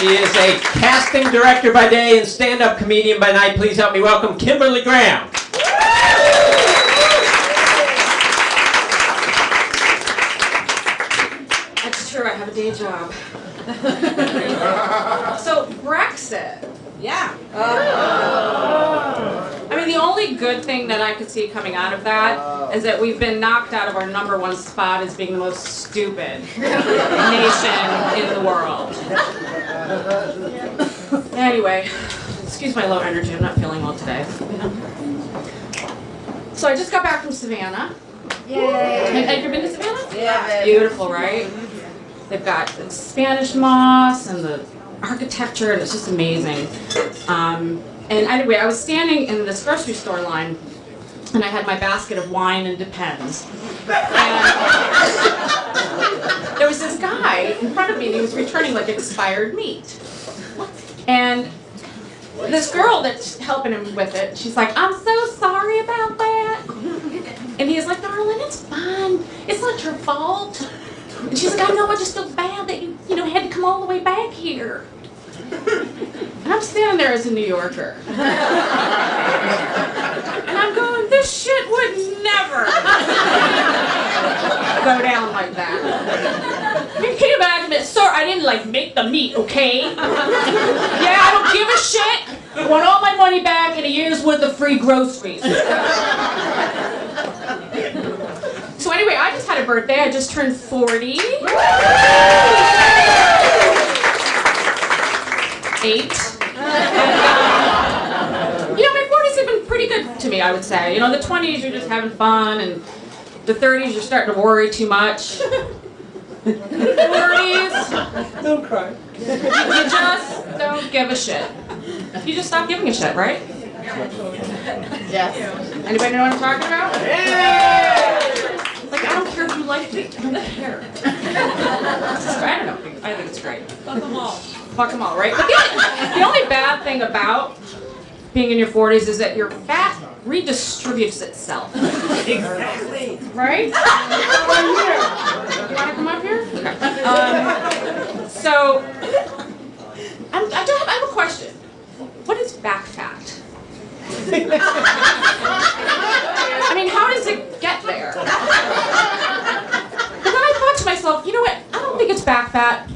She is a casting director by day and stand-up comedian by night. Please help me welcome Kimberly Graham. That's true, I have a day job. So, Brexit. Yeah. I mean, the only good thing that I could see coming out of that is that we've been knocked out of our #1 spot as being the most stupid nation in the world. Anyway, excuse my low energy, I'm not feeling well today. So I just got back from Savannah. Yay! Have you been to Savannah? Yeah. Beautiful, right? They've got the Spanish moss and the architecture, and it's just amazing. And anyway, I was standing in this grocery store line, and I had my basket of wine and Depends. And there was this guy in front of me, and he was returning like expired meat. And this girl that's helping him with it, she's like, "I'm so sorry about that." And he's like, "Darling, it's fine. It's not your fault." And she's like, "I know, I just feel bad that you had to come all the way back here." And I'm standing there as a New Yorker. And I'm going, this shit would never go down like that. Can you imagine it? Sir, I didn't make the meat, okay? Yeah, I don't give a shit. I want all my money back and a year's worth of free groceries. So anyway, I just had a birthday. I just turned 40. 8. My 40s have been pretty good to me, I would say. The 20s, you're just having fun, and the 30s, you're starting to worry too much. 40s, Don't cry. you just don't give a shit. You just stop giving a shit, right? Yes. Anybody know what I'm talking about? Yeah. I don't care if you like me. I don't care. I don't know. I think it's great. Fuck them all. Fuck them all, right? But the only bad thing about being in your 40s is that your fat redistributes itself. Exactly. Right? You want to come up here? Okay. So, I have a question. What is back fat? I mean, how does it get there? And then I thought to myself, you know what? I don't think it's back fat.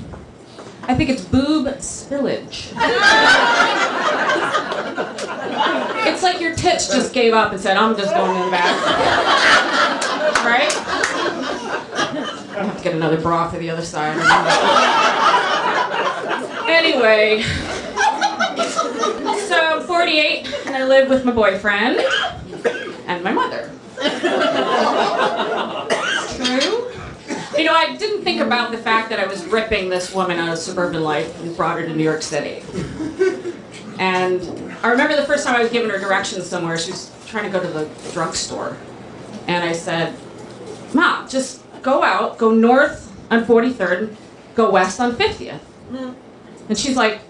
I think it's boob spillage. It's like your tits just gave up and said, I'm just going in the back. Right? I have to get another bra for the other side. Anyway. So I'm 48, and I live with my boyfriend and my mother. True? I didn't think about the fact that I was ripping this woman out of suburban life and brought her to New York City. And I remember the first time I was giving her directions somewhere, she was trying to go to the drugstore. And I said, "Mom, just go out, go north on 43rd, go west on 50th. And she's like,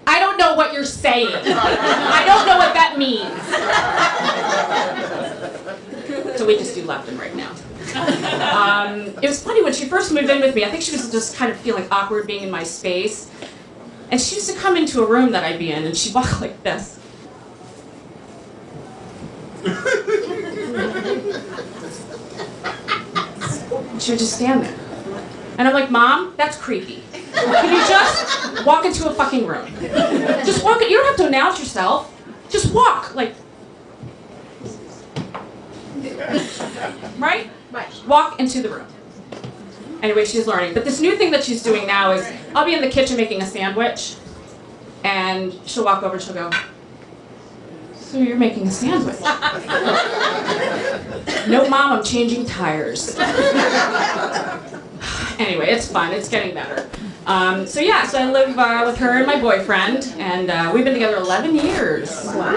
"I don't know what you're saying. I don't know what that means." So we just do left and right now. It was funny when she first moved in with me. I think she was just kind of feeling awkward being in my space. And she used to come into a room that I'd be in, and she'd walk like this. She would just stand there. And I'm like, "Mom, that's creepy. Can you just walk into a fucking room? Just walk. You don't have to announce yourself. Just walk. Right? Walk into the room." Anyway, she's learning. But this new thing that she's doing now is, I'll be in the kitchen making a sandwich, and she'll walk over and she'll go, "So you're making a sandwich?" "No, Mom, I'm changing tires." Anyway, it's fun. It's getting better. So I live with her and my boyfriend, and we've been together 11 years. Wow.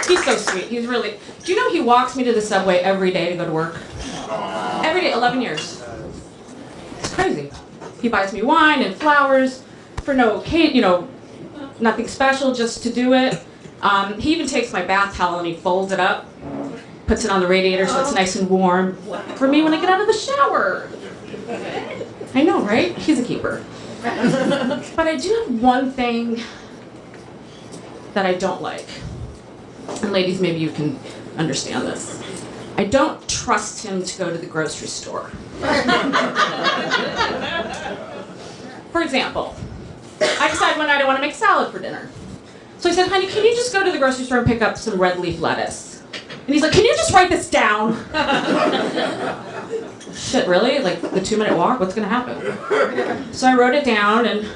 He's so sweet. He's really... Do you know he walks me to the subway every day to go to work? Every day, 11 years. It's crazy. He buys me wine and flowers for no occasion, nothing special, just to do it. He even takes my bath towel and he folds it up, puts it on the radiator so it's nice and warm for me when I get out of the shower. I know, right? He's a keeper. But I do have one thing that I don't like. And ladies, maybe you can understand this. I don't trust him to go to the grocery store. For example, I decided one night I want to make salad for dinner. So I said, honey, can you just go to the grocery store and pick up some red leaf lettuce? And he's like, can you just write this down? Shit, really? Like the 2-minute walk? What's gonna happen? So I wrote it down, and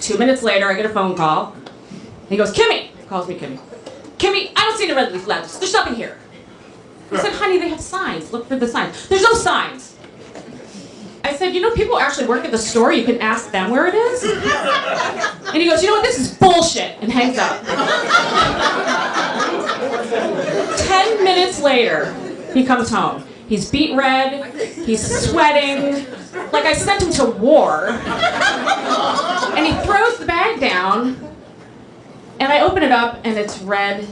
2 minutes later I get a phone call. He goes, Kimmy! He calls me Kimmy. Kimmy, I don't see any red leaf lettuce. There's nothing here. I said, honey, they have signs. Look for the signs. There's no signs. I said, you know, people actually work at the store. You can ask them where it is. And he goes, you know what, this is bullshit, and hangs up. 10 minutes later, he comes home. He's beet red, he's sweating, like I sent him to war. And he throws the bag down, and I open it up, and it's red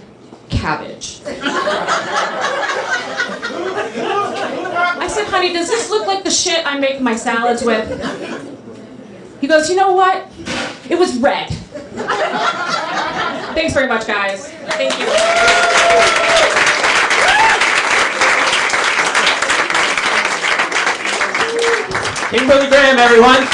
cabbage. I said, honey, does this look like the shit I make my salads with? He goes, you know what? It was red. Thanks very much, guys. Thank you. Kimberly Graham, everyone.